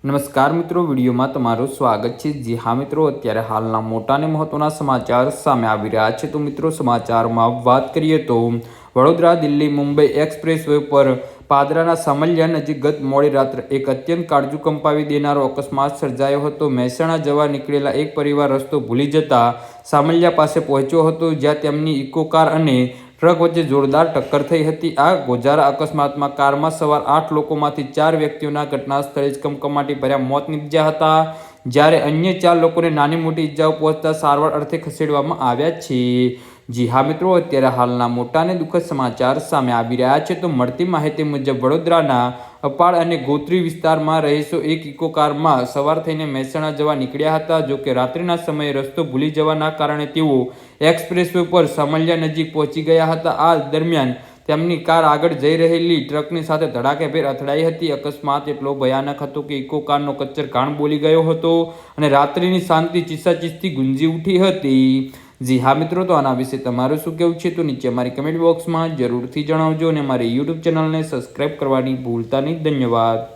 નમસ્કાર મિત્રો, વિડીયોમાં તમારું સ્વાગત છે। જી હા મિત્રો, અત્યારે હાલના મોટા અને મહત્વના સમાચાર સામે આવી રહ્યા છે। તો મિત્રો, સમાચારમાં વાત કરીએ તો વડોદરા દિલ્હી મુંબઈ એક્સપ્રેસ વે પર પાદરાના સામલિયા નજીક ગત મોડી રાત્રે એક અત્યંત કાળજુ કંપાવી દેનારો અકસ્માત સર્જાયો હતો। મહેસાણા જવા નીકળેલા એક પરિવાર રસ્તો ભૂલી જતા સામલિયા પાસે પહોંચ્યો હતો, જ્યાં તેમની ઇકો કાર અને ટ્રક વચ્ચે જોરદાર ટક્કર થઈ હતી। આ ગોઝારા અકસ્માતમાં કારમાં સવાર 8 લોકોમાંથી 4 વ્યક્તિઓના ઘટના સ્થળે જ કમકમાટી ભર્યા મોત નીપજ્યા હતા, જ્યારે અન્ય 4 લોકોને નાની મોટી ઇજાઓ પહોંચતા સારવાર અર્થે ખસેડવામાં આવ્યા છે। જી હા મિત્રો, અત્યારે હાલના મોટા અને દુઃખદ સમાચાર સામે આવી રહ્યા છે। તો મળતી માહિતી મુજબ વડોદરાના અપાડ અને ગોત્રી વિસ્તારમાં રહીશો એક ઇકો કારમાં સવાર થઈને મહેસાણા જવા નીકળ્યા હતા। જોકે રાત્રિના સમયે રસ્તો ભૂલી જવાના કારણે તેઓ એક્સપ્રેસ વે પર સામલિયા નજીક પહોંચી ગયા હતા। આ દરમિયાન તેમની કાર આગળ જઈ રહેલી ટ્રકની સાથે ધડાકેભેર અથડાઈ હતી। અકસ્માત એટલો ભયાનક હતો કે ઇકો કારનો કચ્ચર ઘાણ બોલી ગયો હતો અને રાત્રિની શાંતિ ચીસાચીસથી ગુંજી ઉઠી હતી। જી હા મિત્રો, તો આના વિશે તમારું શું કહેવું છે? તો નીચે અમારી કમેન્ટ બોક્સમાં જરૂરથી જણાવજો અને અમારી યુટ્યુબ ચેનલને સબસ્ક્રાઈબ કરવાની ભૂલતા નહીં। ધન્યવાદ।